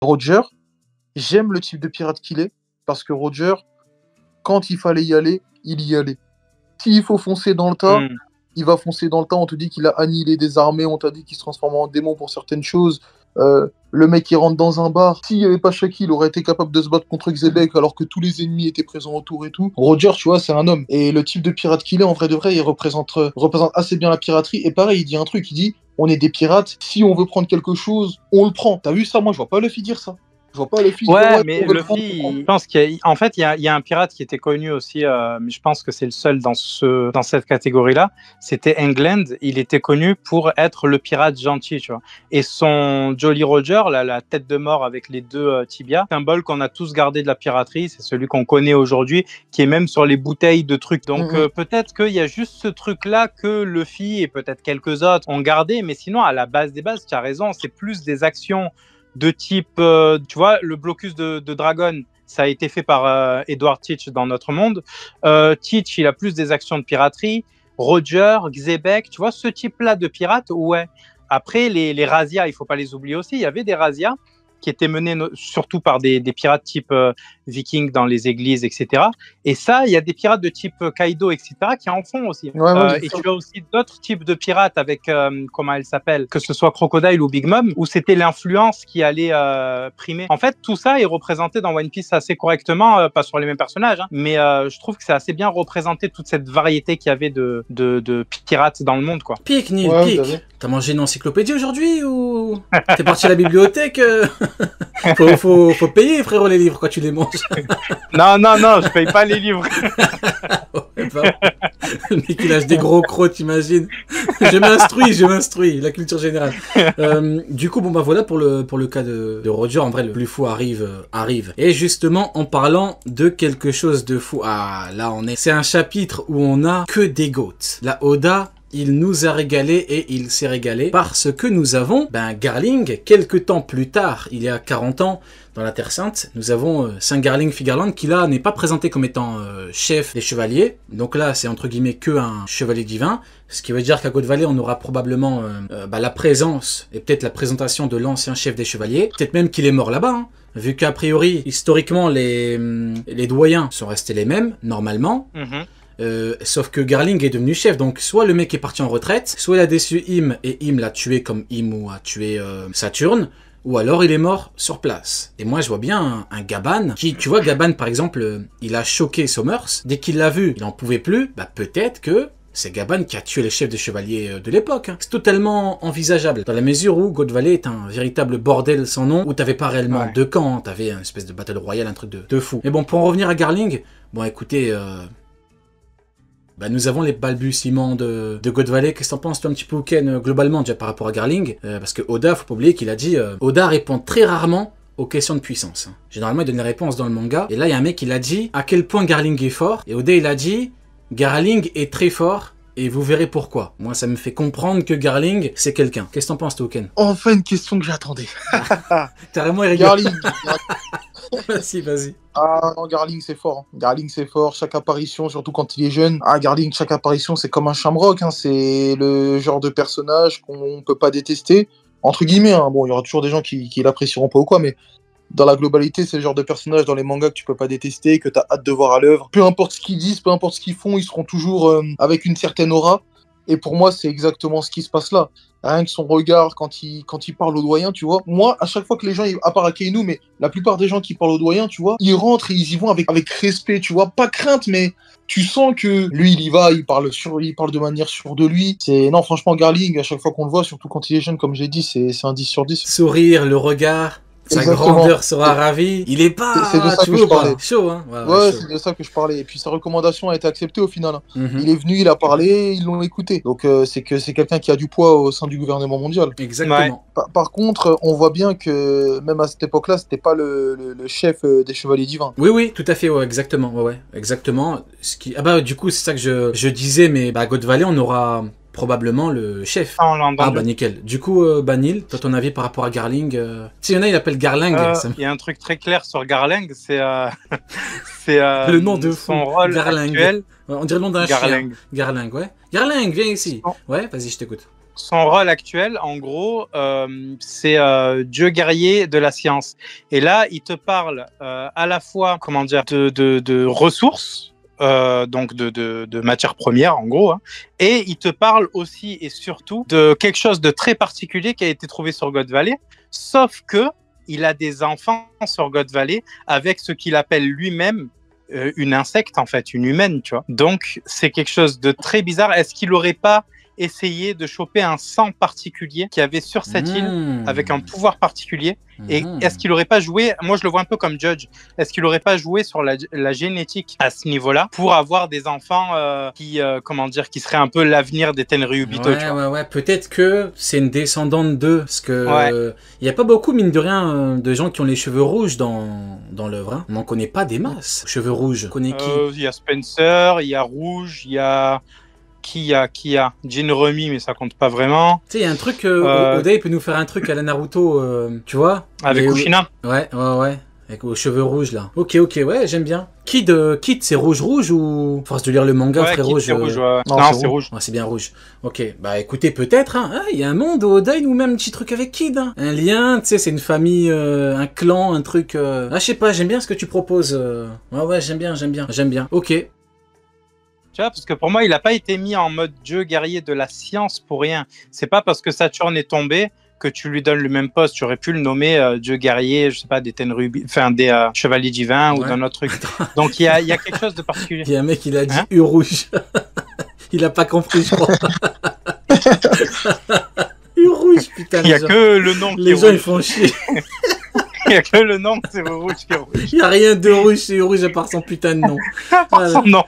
Roger, j'aime le type de pirate qu'il est, parce que Roger, quand il fallait y aller, il y allait. S'il faut foncer dans le tas, il va foncer dans le tas. On te dit qu'il a annihilé des armées, on t'a dit qu'il se transforme en démon pour certaines choses. Le mec qui rentre dans un bar, s'il n'y avait pas Shaki, il aurait été capable de se battre contre Xebec alors que tous les ennemis étaient présents autour et tout. Roger, tu vois, c'est un homme. Et le type de pirate qu'il est, en vrai de vrai, il représente assez bien la piraterie. Et pareil, il dit un truc, il dit, on est des pirates, si on veut prendre quelque chose, on le prend. T'as vu ça? Moi, je vois pas Luffy dire ça. Je vois pas Luffy dire, ouais, mais Luffy, je pense qu'il y a un pirate qui était connu aussi, mais je pense que c'est le seul dans cette catégorie-là. C'était England. Il était connu pour être le pirate gentil, tu vois. Et son Jolly Roger, la tête de mort avec les deux tibias, symbole qu'on a tous gardé de la piraterie, c'est celui qu'on connaît aujourd'hui, qui est même sur les bouteilles de trucs. Donc peut-être qu'il y a juste ce truc-là que Luffy et peut-être quelques autres ont gardé, mais sinon à la base des bases, tu as raison, c'est plus des actions de type, tu vois, le blocus de Dragon, ça a été fait par Edward Teach dans notre monde. Teach, il a plus des actions de piraterie. Roger, Xebec, tu vois, ce type-là de pirates, ouais. Après, les razzias, il faut pas les oublier aussi. Il y avait des razzias qui étaient menés surtout par des pirates type vikings dans les églises, etc. Et ça, il y a des pirates de type Kaido, etc., qui en font aussi. Et tu as aussi d'autres types de pirates avec, comment elles s'appellent, que ce soit Crocodile ou Big Mom, où c'était l'influence qui allait primer. En fait, tout ça est représenté dans One Piece assez correctement, pas sur les mêmes personnages, hein, mais je trouve que c'est assez bien représenté toute cette variété qu'il y avait de pirates dans le monde, quoi. Pique, Neil, pique. T'as mangé une encyclopédie aujourd'hui ou t'es parti à la bibliothèque? Faut payer, frérot, les livres quand tu les manges. Non, je paye pas les livres. Ouais, bah, le mec, il lâche des gros crocs, t'imagines. Je m'instruis, la culture générale. Du coup, bon bah voilà pour le cas de Roger. En vrai, le plus fou arrive. Et justement, en parlant de quelque chose de fou, c'est un chapitre où on a que des goats. La Oda, il nous a régalé et il s'est régalé parce que nous avons Garling, quelques temps plus tard, il y a 40 ans, dans la Terre Sainte, nous avons Saint Garling Figarland qui là n'est pas présenté comme étant chef des chevaliers. Donc là, c'est entre guillemets que un chevalier divin. Ce qui veut dire qu'à God Valley, on aura probablement la présence et peut-être la présentation de l'ancien chef des chevaliers. Peut-être même qu'il est mort là-bas, hein, vu qu'a priori, historiquement, les doyens sont restés les mêmes, normalement. Sauf que Garling est devenu chef, donc soit le mec est parti en retraite, soit il a déçu Im et Im l'a tué comme Im a tué Saturne, ou alors il est mort sur place. Et moi je vois bien un Gaban qui, tu vois, Gaban par exemple, il a choqué Somers, dès qu'il l'a vu, il n'en pouvait plus, peut-être que c'est Gaban qui a tué les chefs des chevaliers de l'époque. Hein. C'est totalement envisageable, dans la mesure où God Valley est un véritable bordel sans nom, où t'avais pas réellement deux camps, hein. T'avais une espèce de battle royale, un truc de fou. Mais bon, pour en revenir à Garling, bon écoutez... nous avons les balbutiements de God Valley. Qu'est-ce que t'en penses, toi, un petit peu, Ken, globalement, déjà par rapport à Garling? Parce que Oda, faut pas oublier qu'il a dit... Oda répond très rarement aux questions de puissance. Hein. Généralement, il donne les réponses dans le manga. Et là, il y a un mec qui l'a dit à quel point Garling est fort. Et Oda, il a dit Garling est très fort. Et vous verrez pourquoi. Moi, ça me fait comprendre que Garling, c'est quelqu'un. Qu'est-ce que t'en penses, toi, Ken? Enfin, une question que j'attendais. T'as vraiment rigolé. Garling. Vas-y. Ah non, Garling c'est fort. Hein. Garling c'est fort. Chaque apparition, surtout quand il est jeune. Garling, chaque apparition, c'est comme un Shamrock. Hein. C'est le genre de personnage qu'on peut pas détester. Entre guillemets, hein. Bon, il y aura toujours des gens qui l'apprécieront pas ou quoi, mais dans la globalité, c'est le genre de personnage dans les mangas que tu peux pas détester, que t'as hâte de voir à l'œuvre. Peu importe ce qu'ils disent, peu importe ce qu'ils font, ils seront toujours avec une certaine aura. Et pour moi, c'est exactement ce qui se passe là. Rien que son regard quand il parle au doyen, tu vois. Moi, à chaque fois que les gens, à part Akainu, mais la plupart des gens qui parlent au doyen, tu vois, ils rentrent et ils y vont avec respect, tu vois. Pas crainte, mais tu sens que lui, il y va, il parle de manière sûre de lui. Non, franchement, Garling, à chaque fois qu'on le voit, surtout quand il est jeune, comme j'ai dit, c'est un 10 sur 10. Sourire, le regard... Sa grandeur sera ravie. Il est pas... C'est de ça que je parlais. Chaud, hein. Ouais, chaud. c'est de ça que je parlais. Et puis sa recommandation a été acceptée au final. Il est venu, il a parlé, ils l'ont écouté. Donc c'est quelqu'un qui a du poids au sein du gouvernement mondial. Exactement. Ouais. Par contre, on voit bien que même à cette époque-là, c'était pas le chef des chevaliers divins. Oui, tout à fait, ouais, exactement. Ouais, exactement. Du coup, c'est ça que je disais, mais God Valley, on aura... probablement le chef. Nickel. Du coup, Banil, toi ton avis par rapport à Garling Si y en a, il appelle Garling. Il y a un truc très clair sur Garling, c'est le nom de son rôle Garling. actuel. On dirait le nom d'un chien. Garling, ouais. Garling, viens ici. Ouais, vas-y, je t'écoute. son rôle actuel, en gros, c'est dieu guerrier de la science. Et là, il te parle à la fois, comment dire, de ressources, donc de matières premières, en gros, hein, et il te parle aussi et surtout de quelque chose de très particulier qui a été trouvé sur God Valley, sauf que il a des enfants sur God Valley avec ce qu'il appelle lui-même une insecte, en fait, une humaine, tu vois. Donc, c'est quelque chose de très bizarre. Est-ce qu'il n'aurait pas essayé de choper un sang particulier qu'il y avait sur cette île avec un pouvoir particulier? Et est-ce qu'il n'aurait pas joué, moi je le vois un peu comme Judge, est-ce qu'il n'aurait pas joué sur la génétique à ce niveau-là pour avoir des enfants qui seraient un peu l'avenir des Tenryubito? Ouais, peut-être que c'est une descendante d'eux, parce que il n'y a pas beaucoup, mine de rien, de gens qui ont les cheveux rouges dans l'œuvre. Hein. On n'en connaît pas des masses, cheveux rouges. On connaît qui? Il y a Spencer, il y a Rouge, il y a... Qui a Jin Remi, mais ça compte pas vraiment. Tu sais, il y a un truc, Oda, il peut nous faire un truc à la Naruto, tu vois? Avec Kushina. Ouais. Avec aux cheveux rouges, là. Ok, ouais, j'aime bien. Kid, c'est rouge ou... Force de lire le manga, frérot. Kid, c'est rouge, ouais. Non, c'est rouge. Ouais, c'est bien rouge. Ok, bah écoutez, peut-être, hein. Il y a un monde où Oda, il nous met un petit truc avec Kid, hein. Un lien, tu sais, c'est une famille, un clan, un truc... Ah, je sais pas, j'aime bien ce que tu proposes. Ouais, j'aime bien. Ok. Tu vois, parce que pour moi, il n'a pas été mis en mode dieu guerrier de la science pour rien. C'est pas parce que Saturne est tombé que tu lui donnes le même poste. Tu aurais pu le nommer dieu guerrier, je sais pas, des chevaliers divins ou d'un autre truc. Donc il y a quelque chose de particulier. Il y a un mec, il a dit U rouge. Il a pas compris, je crois. U rouge, putain. Il y a que le nom qui est rouge. Les gens, ils font chier. Il n'y a que le nom, c'est rouge qui est rouge. Il n'y a rien de rouge, c'est rouge à part son putain de nom. À part son nom.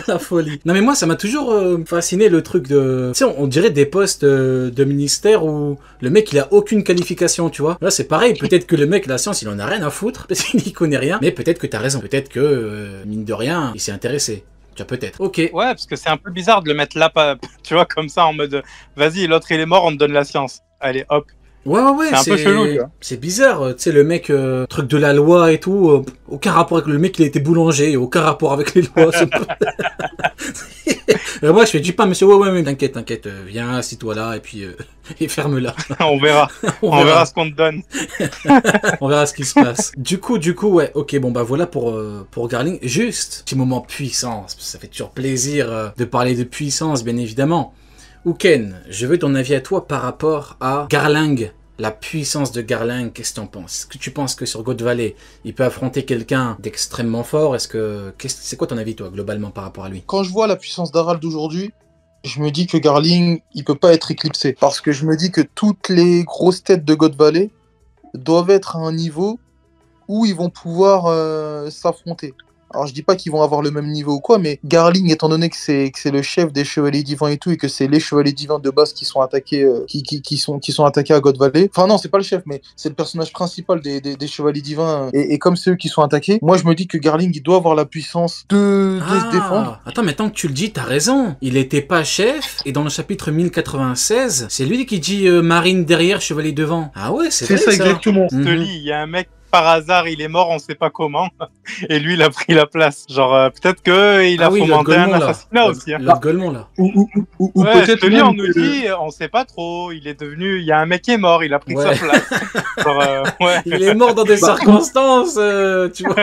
La folie. Non mais moi, ça m'a toujours fasciné le truc de... Tu sais, on dirait des postes de ministère où le mec, il a aucune qualification, tu vois. Là, c'est pareil. Peut-être que le mec, la science, il en a rien à foutre, parce qu'il n'y connaît rien. Mais peut-être que t'as raison. Peut-être que, mine de rien, il s'est intéressé. Tu vois, peut-être. Ok. Ouais, parce que c'est un peu bizarre de le mettre là, tu vois, comme ça, en mode, vas-y, l'autre, il est mort, on te donne la science. Allez, hop. Ouais, c'est un peu chelou, tu vois. C'est bizarre, tu sais, le mec, truc de la loi et tout, aucun rapport avec le mec, il a été boulanger, aucun rapport avec les lois. Moi, je fais du pain, monsieur, ouais, mais t'inquiète, viens, assis-toi là, et puis, et ferme-la. On verra. On verra ce qu'on te donne. On verra ce qui se passe. Du coup, ouais, ok, bon, bah voilà pour Garling. Juste, petit moment puissance, ça fait toujours plaisir de parler de puissance, bien évidemment. Ouken, je veux ton avis à toi par rapport à Garling, la puissance de Garling, qu'est-ce que tu en penses? Est-ce que tu penses que sur God Valley, il peut affronter quelqu'un d'extrêmement fort? C'est quoi ton avis, toi, globalement, par rapport à lui? Quand je vois la puissance d'Harald d'aujourd'hui, je me dis que Garling, il peut pas être éclipsé. Parce que je me dis que toutes les grosses têtes de God Valley doivent être à un niveau où ils vont pouvoir s'affronter. Alors je dis pas qu'ils vont avoir le même niveau ou quoi, mais Garling, étant donné que c'est le chef des chevaliers divins et tout, et que c'est les chevaliers divins de base qui sont attaqués, qui sont attaqués à God Valley. Enfin non, c'est pas le chef, mais c'est le personnage principal des chevaliers divins. Et comme c'est eux qui sont attaqués, moi je me dis que Garling, il doit avoir la puissance de se défendre. Attends, mais tant que tu le dis, t'as raison. Il était pas chef, et dans le chapitre 1096, c'est lui qui dit marine derrière, chevalier devant. Ah ouais, c'est ça exactement. Je te lis, il y a un mec par hasard, il est mort, on sait pas comment, et lui, il a pris la place. Genre, peut-être qu'il a fomenté un assassinat aussi. Hein. L'autre Golemon, là. Ou ouais, peut-être lui, on nous dit, on sait pas trop, il est devenu, il y a un mec qui est mort, il a pris sa place. Genre, il est mort dans des circonstances, tu vois.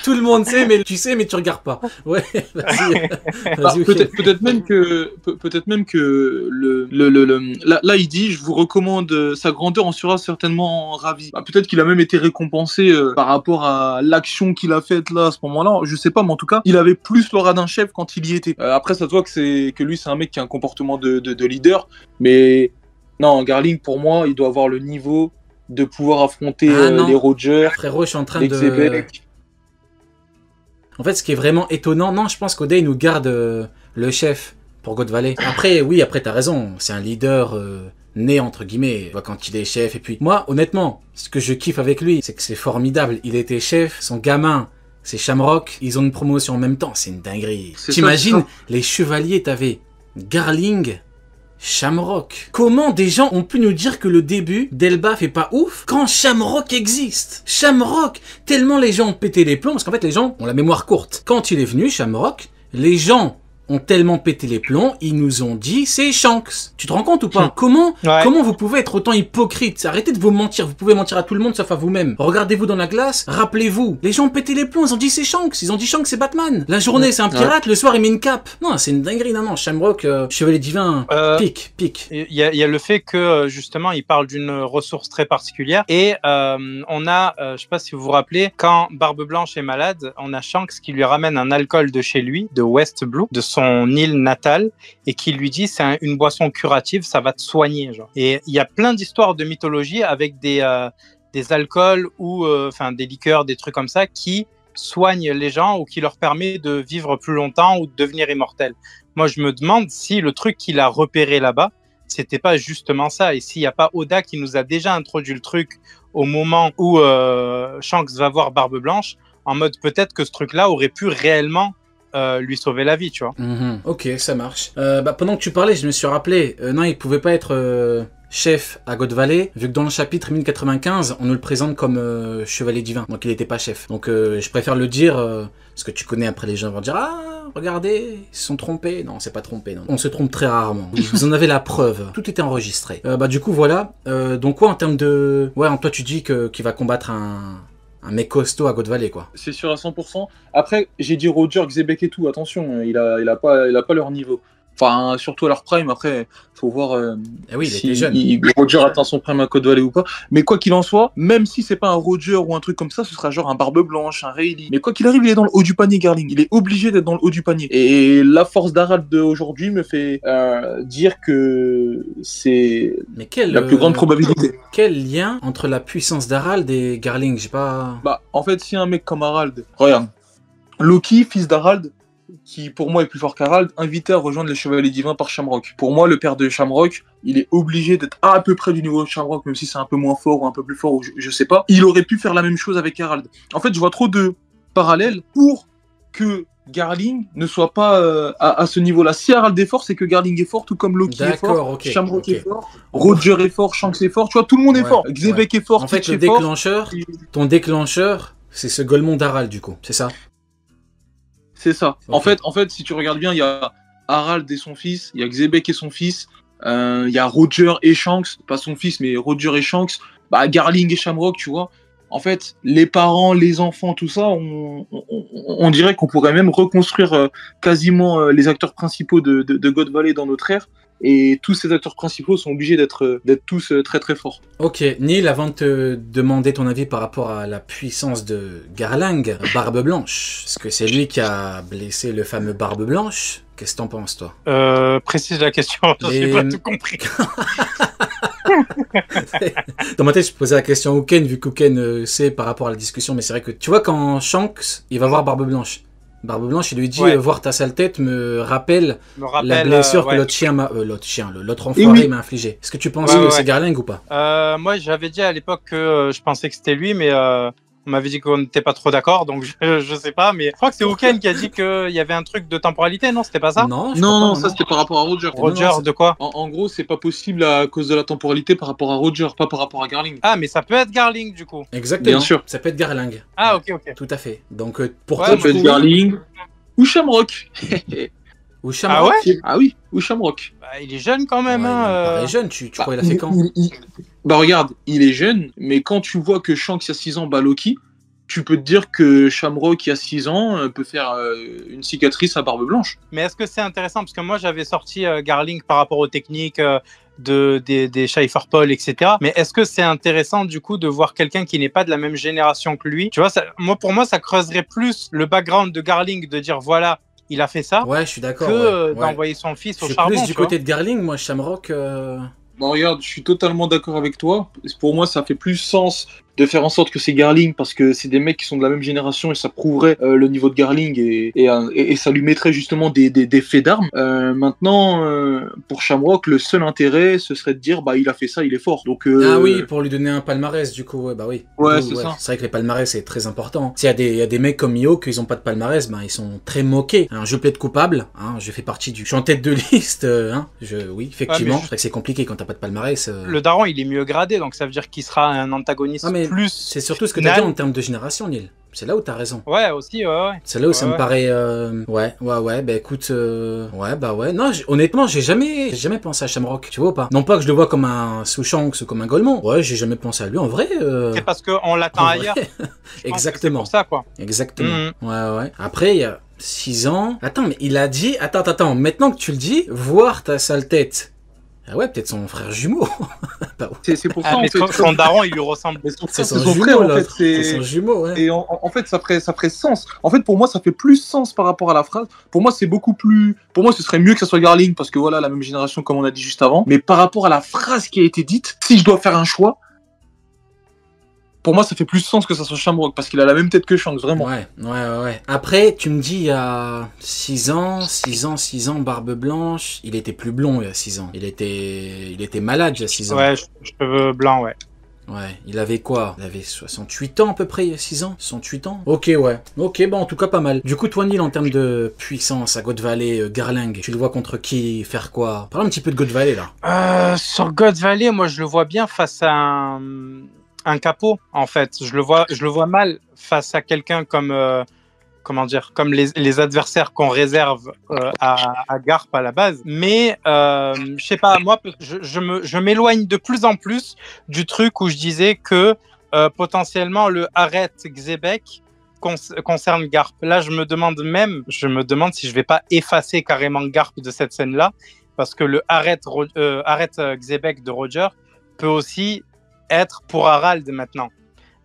Tout le monde sait, mais tu sais, mais tu regardes pas. Ouais, vas-y. Peut-être même que là, il dit, je vous recommande sa grandeur, on sera certainement ravis. Peut-être qu'il a même été récompensé par rapport à l'action qu'il a faite là à ce moment-là, je sais pas, mais en tout cas il avait plus l'aura d'un chef quand il y était. Après ça se voit que lui c'est un mec qui a un comportement de leader, mais non, Garling pour moi il doit avoir le niveau de pouvoir affronter les Roger. Frérot, je suis en train de... En fait ce qui est vraiment étonnant, non je pense qu'Oda il nous garde le chef pour God Valley. Après t'as raison, c'est un leader né entre guillemets quand il est chef. Et puis moi honnêtement ce que je kiffe avec lui c'est que c'est formidable, il était chef, son gamin c'est Shamrock, ils ont une promotion en même temps, c'est une dinguerie. T'imagines les chevaliers, t'avais Garling, Shamrock. Comment des gens ont pu nous dire que le début d'Elbaf est pas ouf quand Shamrock existe? Shamrock, tellement les gens ont pété les plombs parce qu'en fait les gens ont la mémoire courte. Quand il est venu Shamrock, les gens ont tellement pété les plombs, ils nous ont dit c'est Shanks. Tu te rends compte ou pas? Comment vous pouvez être autant hypocrite? Arrêtez de vous mentir, vous pouvez mentir à tout le monde sauf à vous-même. Regardez-vous dans la glace, rappelez-vous, les gens ont pété les plombs, ils ont dit c'est Shanks, ils ont dit Shanks c'est Batman. La journée c'est un pirate, le soir il met une cape. Non, c'est une dinguerie, non, Shamrock, Chevalier Divin, pique. Il y a le fait que justement il parle d'une ressource très particulière et on a, je sais pas si vous vous rappelez, quand Barbe Blanche est malade, on a Shanks qui lui ramène un alcool de chez lui, de West Blue, de son île natale, et qui lui dit c'est une boisson curative, ça va te soigner, genre. Et il y a plein d'histoires de mythologie avec des alcools ou des liqueurs, des trucs comme ça qui soignent les gens ou qui leur permet de vivre plus longtemps ou de devenir immortel. Moi, je me demande si le truc qu'il a repéré là-bas, c'était pas justement ça, et s'il n'y a pas Oda qui nous a déjà introduit le truc au moment où Shanks va voir Barbe Blanche, en mode peut-être que ce truc-là aurait pu réellement lui sauver la vie, tu vois. Ok, ça marche. Pendant que tu parlais, je me suis rappelé, non, il pouvait pas être chef à God Valley, vu que dans le chapitre 1095, on nous le présente comme chevalier divin, donc il n'était pas chef. Donc je préfère le dire, parce que tu connais, après les gens vont dire « Ah, regardez, ils se sont trompés ». Non, c'est pas trompé, non. On se trompe très rarement. Vous en avez la preuve. Tout était enregistré. Du coup, voilà. Donc quoi, en termes de... Ouais, toi, tu dis qu'il va combattre un mec costaud à God Valley, quoi. C'est sûr à 100%. Après, j'ai dit Roger, Xebec et tout, attention, il a pas leur niveau. Enfin, surtout à leur prime, après, faut voir oui, il était jeune. Roger atteint son prime à God Valley ou pas. Mais quoi qu'il en soit, même si c'est pas un Roger ou un truc comme ça, ce sera genre un Barbe Blanche, un Rayleigh. Mais quoi qu'il arrive, il est dans le haut du panier, Garling. Il est obligé d'être dans le haut du panier. Et la force d'Harald d'aujourd'hui me fait dire que c'est la plus grande probabilité. Quel lien entre la puissance d'Harald et Garling? J'ai pas... En fait, si un mec comme Harald... Regarde. Loki, fils d'Harald, qui pour moi est plus fort qu'Harald, invité à rejoindre les Chevaliers Divins par Shamrock. Pour moi, le père de Shamrock, il est obligé d'être à peu près du niveau de Shamrock, même si c'est un peu moins fort ou un peu plus fort, ou je sais pas. Il aurait pu faire la même chose avec Harald. En fait, je vois trop de parallèles pour que Garling ne soit pas à ce niveau-là. Si Harald est fort, c'est que Garling est fort, tout comme Loki est fort, Shamrock est fort, Roger est fort, Shanks est fort, tu vois, tout le monde est fort. Xebec est fort, en fait, ton déclencheur, c'est ce Golemon d'Harald, du coup, c'est ça? C'est ça. Okay. En fait, si tu regardes bien, il y a Harald et son fils, il y a Xebec et son fils, il y a Roger et Shanks, pas son fils, mais Roger et Shanks, Garling et Shamrock, tu vois. En fait, les parents, les enfants, tout ça, on dirait qu'on pourrait même reconstruire quasiment les acteurs principaux de God Valley dans notre ère. Et tous ces acteurs principaux sont obligés d'être tous très très forts. Ok, Neil, avant de te demander ton avis par rapport à la puissance de Garling, Barbe Blanche, est-ce que c'est lui qui a blessé le fameux Barbe Blanche? Qu'est-ce que t'en penses, toi? Précise la question, j'ai pas tout compris. Dans ma tête, je posais la question à Uken, vu qu'Uken sait par rapport à la discussion, mais c'est vrai que tu vois, quand Shanks, il va voir Barbe Blanche, il lui dit voir ta sale tête me rappelle la blessure que l'autre enfoiré m'a infligé. Est-ce que tu penses que c'est Garling ou pas? Moi, j'avais dit à l'époque que je pensais que c'était lui, mais on m'avait dit qu'on n'était pas trop d'accord, donc je sais pas, mais je crois que c'est Uken qui a dit qu'il y avait un truc de temporalité, non? C'était pas ça? Non, ça c'était par rapport à Roger. Roger, de quoi? En gros, c'est pas possible à cause de la temporalité par rapport à Roger, pas par rapport à Garling. Ah, mais ça peut être Garling, du coup. Exactement. Bien sûr. Ça peut être Garling. Ah, ok. Tout à fait. Donc, pour ça peut être Garling ou Shamrock. Ou Shamrock. Ah ouais? Ah oui, ou Shamrock. Il est jeune quand même. Il est jeune, tu crois il a fait quand? Regarde, il est jeune, mais quand tu vois que Shanks il y a 6 ans bat Loki, tu peux te dire que Shamrock il y a 6 ans peut faire une cicatrice à Barbe Blanche. Mais est-ce que c'est intéressant? Parce que moi j'avais sorti Garling par rapport aux techniques des Scheifer-Paul, etc. Mais est-ce que c'est intéressant du coup de voir quelqu'un qui n'est pas de la même génération que lui? Tu vois, pour moi ça creuserait plus le background de Garling, de dire voilà, il a fait ça, je suis d'accord, que d'envoyer son fils au charbon. Je suis plus du côté de Garling, moi Shamrock... regarde, je suis totalement d'accord avec toi. Pour moi, ça fait plus sens de faire en sorte que c'est Garling, parce que c'est des mecs qui sont de la même génération et ça prouverait le niveau de Garling et ça lui mettrait justement des faits d'armes. Maintenant, pour Shamrock, le seul intérêt, ce serait de dire il a fait ça, il est fort. Donc, Ah oui, pour lui donner un palmarès, du coup, oui. Ouais, c'est ça. C'est vrai que les palmarès, c'est très important. S'il y a des mecs comme Mio qui n'ont pas de palmarès, ils sont très moqués. Je plaide coupable, je fais partie du... Je suis en tête de liste, oui, effectivement. C'est vrai que c'est compliqué quand t'as pas de palmarès. Le daron, il est mieux gradé, donc ça veut dire qu'il sera un antagoniste plus... C'est surtout ce que tu as dit en termes de génération, Neil. C'est là où t'as raison. Ouais, aussi, ouais. C'est là où ça me paraît... Ouais, bah écoute... Ouais. Non, honnêtement, j'ai jamais pensé à Shamrock, tu vois ou pas? Non pas que je le vois comme un Shanks ou comme un Golemon. Ouais, j'ai jamais pensé à lui, en vrai. C'est parce qu'on l'attend ailleurs. Exactement. C'est pour ça, quoi. Exactement. Ouais. Après, il y a 6 ans... Attends, mais il a dit... Attends, maintenant que tu le dis, voir ta sale tête... Ah ouais, peut-être son frère jumeau. C'est pour ça, en fait. Son daron, il lui ressemble. C'est son frère, en fait. C'est son jumeau, ouais. Et en fait, ça ferait sens. En fait, pour moi, ça fait plus sens par rapport à la phrase. Pour moi, c'est beaucoup plus... Pour moi, ce serait mieux que ça soit Garling, parce que voilà, la même génération, comme on a dit juste avant. Mais par rapport à la phrase qui a été dite, si je dois faire un choix, pour moi, ça fait plus sens que ça soit Shamrock, parce qu'il a la même tête que Shanks, vraiment. Ouais. Après, tu me dis, il y a 6 ans, barbe blanche, il était plus blond il y a 6 ans. Il était malade il y a 6 ans. Ouais, cheveux blancs, ouais. Ouais, il avait quoi? Il avait 68 ans à peu près, il y a 6 ans 68 ans. Ok, ouais. Ok, bon, en tout cas, pas mal. Du coup, toi, Neil, en termes de puissance, à God Valley, Garling, tu le vois contre qui, faire quoi? Parle un petit peu de God Valley, là. Sur God Valley, moi, je le vois bien face à un capot, en fait. Je le vois mal face à quelqu'un comme... comment dire, comme les adversaires qu'on réserve à Garp à la base. Mais, je sais pas, moi, je m'éloigne de plus en plus du truc où je disais que potentiellement le Arrête Xebec concerne Garp. Là, je me demande si je vais pas effacer carrément Garp de cette scène-là, parce que le Arrête Xebec de Roger peut aussi être pour Harald maintenant.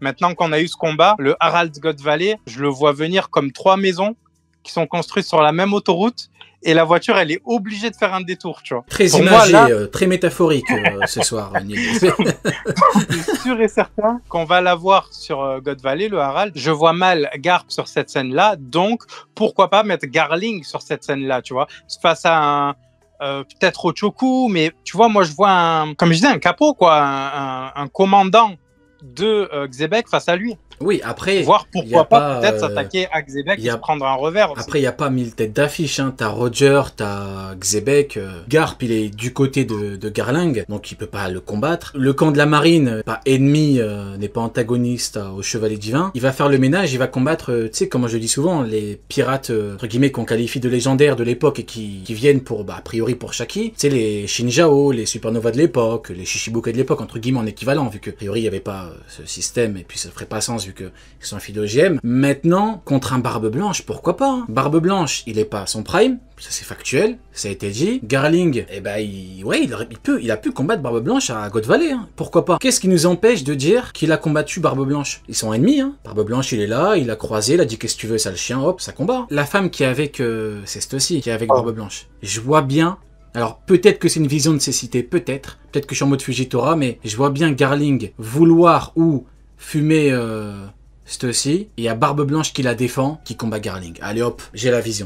Maintenant qu'on a eu ce combat, le Harald God Valley, je le vois venir comme 3 maisons qui sont construites sur la même autoroute et la voiture, elle est obligée de faire un détour, tu vois. Très imagé, très métaphorique ce soir, Neil. Je suis sûr et certain qu'on va l'avoir sur God Valley, le Harald. Je vois mal Garp sur cette scène-là, donc pourquoi pas mettre Garling sur cette scène-là, tu vois, face à un... peut-être Ochoku, mais tu vois, moi je vois comme je disais, un capot, quoi, un commandant de Xebec face à lui. Oui, après... Voir pourquoi pas peut-être s'attaquer à Xebec et se prendre un revers aussi. Après, il n'y a pas 1000 têtes d'affiche. Hein. T'as Roger, t'as Xebec. Garp, il est du côté de Garling, donc il peut pas le combattre. Le camp de la marine, pas ennemi, n'est pas antagoniste au Chevalier Divin. Il va faire le ménage, il va combattre, tu sais, comme je dis souvent, les pirates, entre guillemets, qu'on qualifie de légendaires de l'époque et qui viennent pour, a priori pour Shaki. Tu sais, les Shinjao, les Supernova de l'époque, les Shishibukai de l'époque, entre guillemets, en équivalent, vu que, a priori, il n'y avait pas ce système, et puis ça ferait pas sens, vu que ils sont fidèles au GM. Maintenant, contre un Barbe Blanche, pourquoi pas, hein. Barbe Blanche, il est pas à son prime, ça c'est factuel, ça a été dit. Garling, eh ben, il a pu combattre Barbe Blanche à God Valley, hein. Pourquoi pas? Qu'est-ce qui nous empêche de dire qu'il a combattu Barbe Blanche? Ils sont ennemis, hein. Barbe Blanche, il est là, il a croisé, il a dit qu'est-ce que tu veux, sale chien, hop, ça combat. La femme qui est avec, c'est Stussy, qui est avec Barbe Blanche. Je vois bien. Alors, peut-être que c'est une vision de cécité, peut-être que je suis en mode Fujitora, mais je vois bien Garling vouloir ou fumer Stussy, et il y a Barbe Blanche qui la défend, qui combat Garling. Allez hop, j'ai la vision.